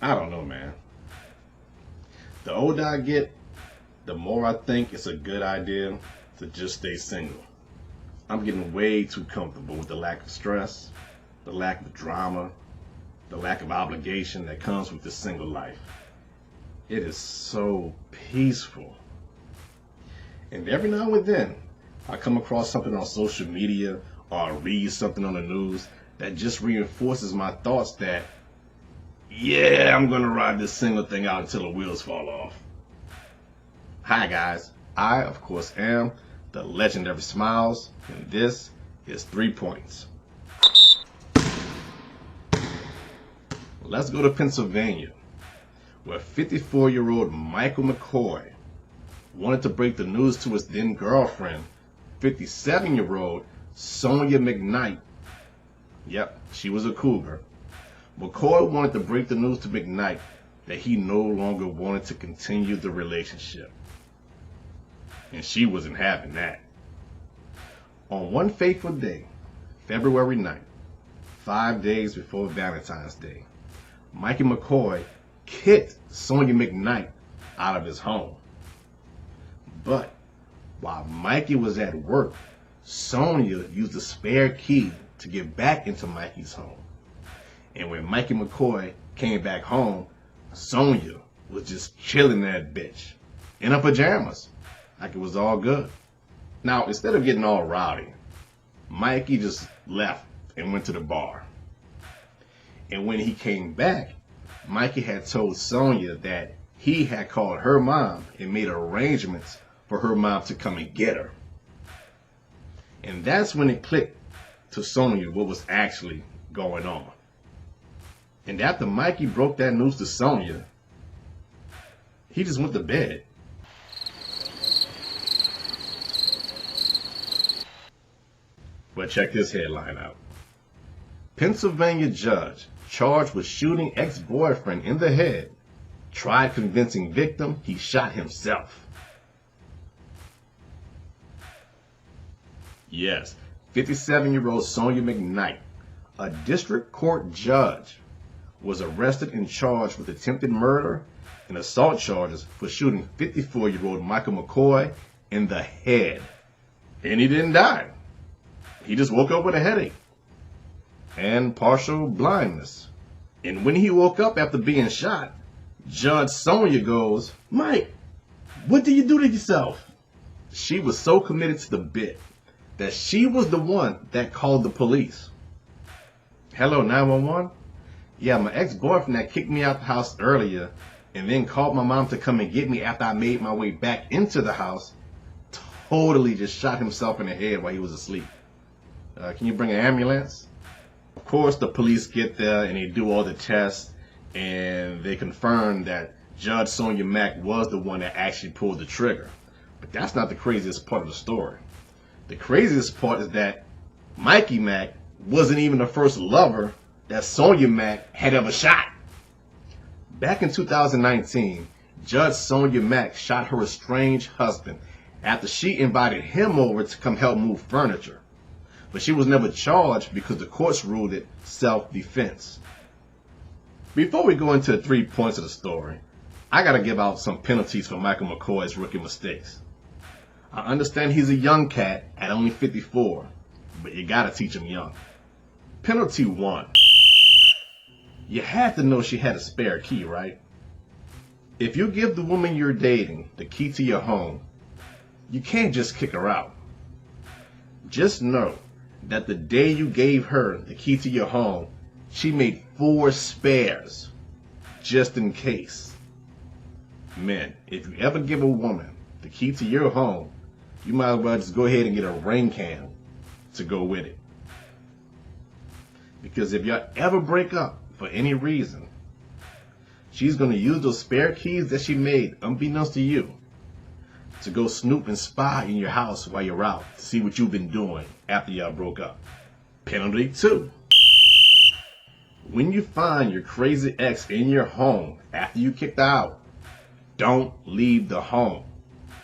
I don't know, man. The older I get, the more I think it's a good idea to just stay single. I'm getting way too comfortable with the lack of stress, the lack of drama, the lack of obligation that comes with this single life. It is so peaceful. And every now and then, I come across something on social media or I read something on the news that just reinforces my thoughts that, yeah, I'm gonna ride this single thing out until the wheels fall off. Hi guys, I of course am the legendary Smiles, and this is 3 Points. Let's go to Pennsylvania, where 54-year-old Michael McCoy wanted to break the news to his then girlfriend, 57-year-old Sonia McKnight. Yep, she was a cougar. McCoy wanted to break the news to McKnight that he no longer wanted to continue the relationship. And she wasn't having that. On one fateful day, February 9th, 5 days before Valentine's Day, Mikey McCoy kicked Sonia McKnight out of his home. But while Mikey was at work, Sonia used a spare key to get back into Mikey's home. And when Mikey McCoy came back home, Sonia was just chilling that bitch in her pajamas, like it was all good. Now, instead of getting all rowdy, Mikey just left and went to the bar. And when he came back, Mikey had told Sonia that he had called her mom and made arrangements for her mom to come and get her. And that's when it clicked to Sonia what was actually going on. And after Mikey broke that news to Sonia, he just went to bed. But check this headline out. Pennsylvania judge charged with shooting ex-boyfriend in the head tried convincing victim he shot himself. Yes, 57-year-old Sonia McKnight, a district court judge, was arrested and charged with attempted murder and assault charges for shooting 54-year-old Michael McCoy in the head. And he didn't die. He just woke up with a headache and partial blindness. And when he woke up after being shot, Judge Sonia goes, "Mike, what did you do to yourself?" She was so committed to the bit that she was the one that called the police. "Hello, 911? Yeah, my ex-boyfriend that kicked me out the house earlier and then called my mom to come and get me after I made my way back into the house, totally just shot himself in the head while he was asleep. Can you bring an ambulance?" Of course, the police get there and they do all the tests and they confirm that Judge Sonia Mack was the one that actually pulled the trigger. But that's not the craziest part of the story. The craziest part is that Mikey Mack wasn't even the first lover that Sonia Mack had ever shot. Back in 2019, Judge Sonia Mack shot her estranged husband after she invited him over to come help move furniture. But she was never charged because the courts ruled it self-defense. Before we go into the 3 points of the story, I gotta give out some penalties for Michael McCoy's rookie mistakes. I understand he's a young cat at only 54, but you gotta teach him young. Penalty 1. You had to know she had a spare key, right? If you give the woman you're dating the key to your home, you can't just kick her out. Just know that the day you gave her the key to your home, she made 4 spares, just in case. Men, if you ever give a woman the key to your home, you might as well just go ahead and get a rain can to go with it. Because if y'all ever break up for any reason, she's going to use those spare keys that she made, unbeknownst to you, to go snoop and spy in your house while you're out to see what you've been doing after y'all broke up. Penalty 2. When you find your crazy ex in your home after you kicked her out, don't leave the home.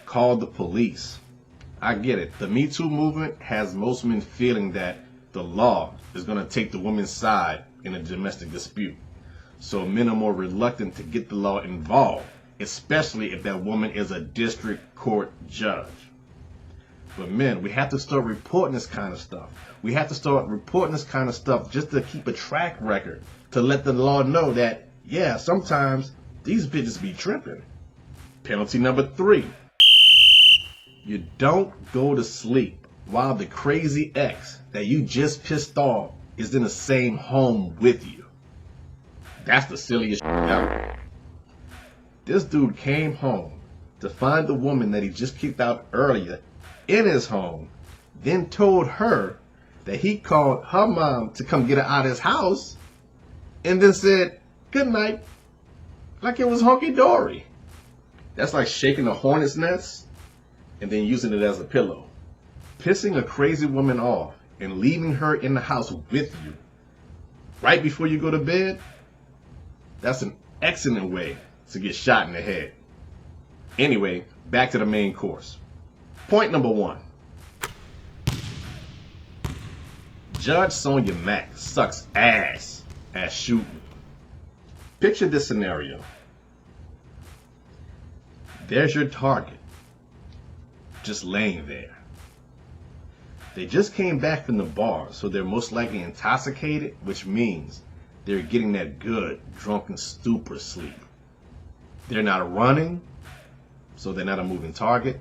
Call the police. I get it. The Me Too movement has most men feeling that the law is going to take the woman's side in a domestic dispute. So men are more reluctant to get the law involved, especially if that woman is a district court judge. But men, we have to start reporting this kind of stuff. We have to start reporting this kind of stuff just to keep a track record, to let the law know that, yeah, sometimes these bitches be tripping. Penalty number 3. You don't go to sleep while the crazy ex that you just pissed off is in the same home with you. That's the silliest shit ever. This dude came home to find the woman that he just kicked out earlier in his home, then told her that he called her mom to come get her out of his house, and then said good night like it was hunky-dory. That's like shaking a hornet's nest and then using it as a pillow. Pissing a crazy woman off and leaving her in the house with you right before you go to bed, that's an excellent way to get shot in the head. Anyway, back to the main course. Point number 1. Judge Sonia Mack sucks ass at shooting. Picture this scenario. There's your target, just laying there. They just came back from the bar, so they're most likely intoxicated, which means they're getting that good drunken stupor sleep. They're not running, so they're not a moving target.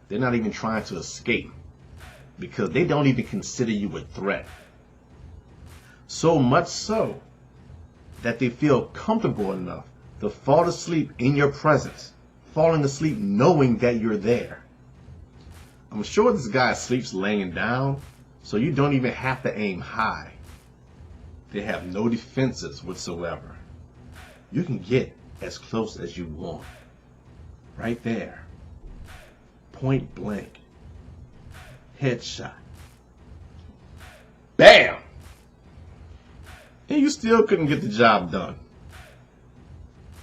They're not even trying to escape because they don't even consider you a threat. So much so that they feel comfortable enough to fall asleep in your presence, falling asleep knowing that you're there. I'm sure this guy sleeps laying down, so you don't even have to aim high. They have no defenses whatsoever. You can get as close as you want. Right there. Point blank. Headshot. Bam! And you still couldn't get the job done.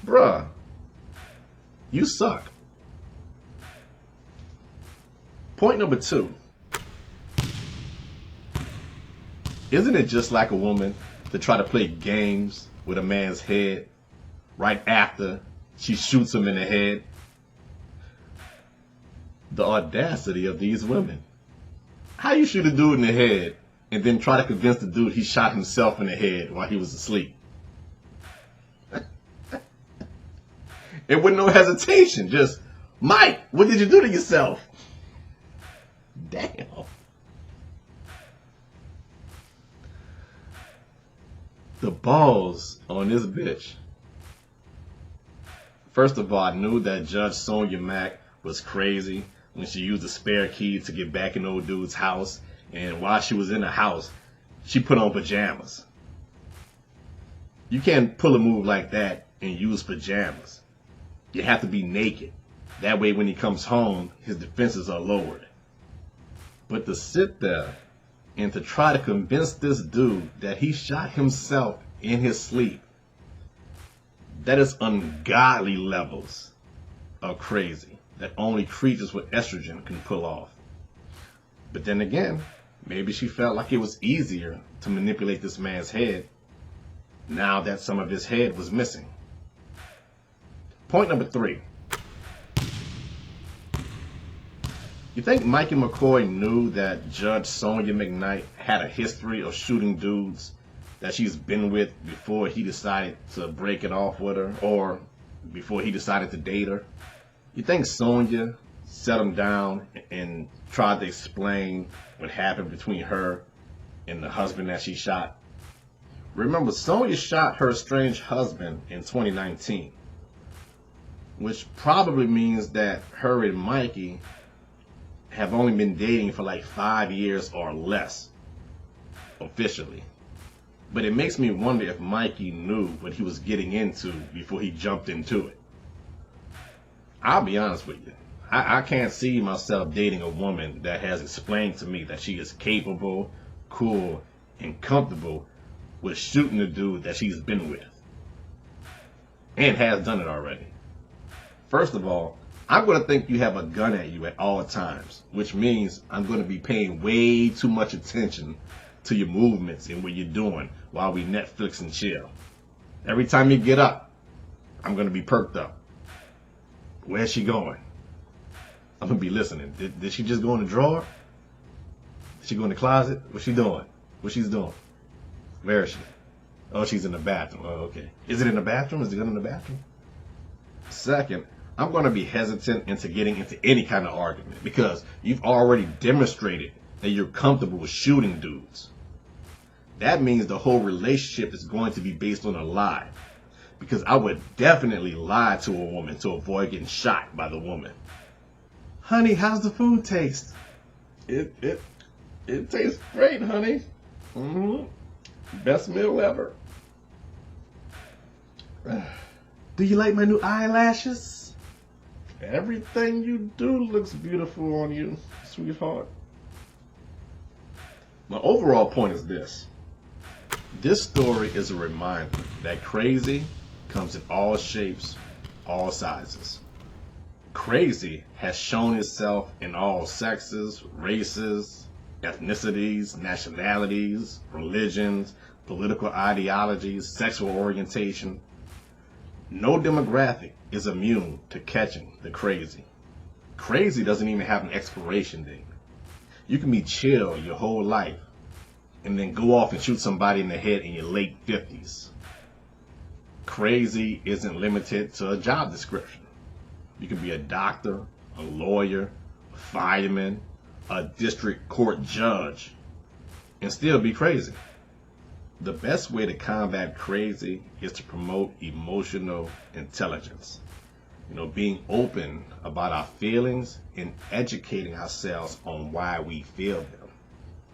Bruh, you suck. Point number 2. Isn't it just like a woman to try to play games with a man's head right after she shoots him in the head? The audacity of these women. How you shoot a dude in the head and then try to convince the dude he shot himself in the head while he was asleep? And with no hesitation, just, Mike, what did you do to yourself? Damn. The balls on this bitch. First of all, I knew that Judge Sonia Mack was crazy when she used a spare key to get back in old dude's house, and while she was in the house, she put on pajamas. You can't pull a move like that and use pajamas. You have to be naked. That way when he comes home, his defenses are lowered. But to sit there and to try to convince this dude that he shot himself in his sleep, that is ungodly levels of crazy that only creatures with estrogen can pull off. But then again, maybe she felt like it was easier to manipulate this man's head now that some of his head was missing. Point number 3. You think Mikey McCoy knew that Judge Sonia McKnight had a history of shooting dudes that she's been with before he decided to break it off with her, or before he decided to date her? You think Sonia set him down and tried to explain what happened between her and the husband that she shot? Remember, Sonia shot her estranged husband in 2019, which probably means that her and Mikey have only been dating for like 5 years or less, officially. But it makes me wonder if Mikey knew what he was getting into before he jumped into it. I'll be honest with you. I can't see myself dating a woman that has explained to me that she is capable, cool, and comfortable with shooting the dude that she's been with. And has done it already. First of all, I'm going to think you have a gun at you at all times, which means I'm going to be paying way too much attention to your movements and what you're doing while we Netflix and chill. Every time you get up, I'm going to be perked up. Where's she going? I'm going to be listening. Did she just go in the drawer? Did she go in the closet? What's she doing? What she's doing? Where is she? Oh, she's in the bathroom. Oh, okay. Is it in the bathroom? Is the gun in the bathroom? Second, I'm going to be hesitant into getting into any kind of argument because you've already demonstrated that you're comfortable with shooting dudes. That means the whole relationship is going to be based on a lie, because I would definitely lie to a woman to avoid getting shot by the woman. Honey, how's the food taste? It tastes great, honey. Best meal ever. Do you like my new eyelashes? Everything you do looks beautiful on you, sweetheart. My overall point is this. This story is a reminder that crazy comes in all shapes, all sizes. Crazy has shown itself in all sexes, races, ethnicities, nationalities, religions, political ideologies, sexual orientation. No demographic is immune to catching the crazy. Crazy doesn't even have an expiration date. You can be chill your whole life and then go off and shoot somebody in the head in your late 50s. Crazy isn't limited to a job description. You can be a doctor, a lawyer, a fireman, a district court judge, and still be crazy. The best way to combat crazy is to promote emotional intelligence. Being open about our feelings and educating ourselves on why we feel them.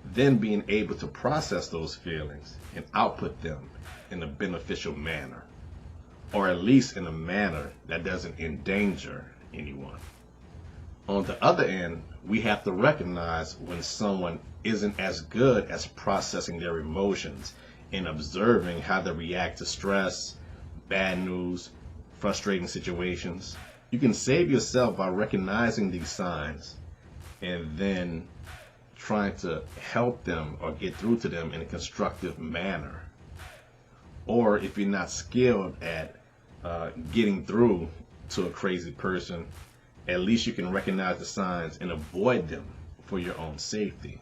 Then being able to process those feelings and output them in a beneficial manner, or at least in a manner that doesn't endanger anyone. On the other end, we have to recognize when someone isn't as good as processing their emotions and observing how they react to stress, bad news, frustrating situations. You can save yourself by recognizing these signs and then trying to help them or get through to them in a constructive manner. Or if you're not skilled at getting through to a crazy person, at least you can recognize the signs and avoid them for your own safety.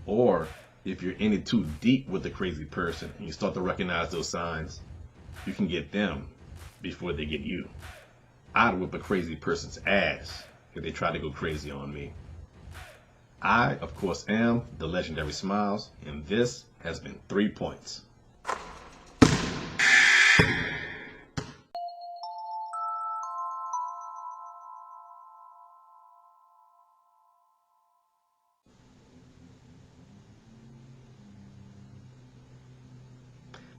Or if you're in it too deep with the crazy person and you start to recognize those signs, you can get them before they get you. I'd whip a crazy person's ass if they try to go crazy on me. I, of course, am the legendary Smiles, and this has been 3 Points.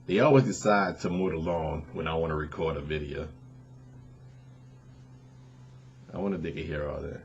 They always decide to mow the lawn when I want to record a video. I wonder if they can hear all that.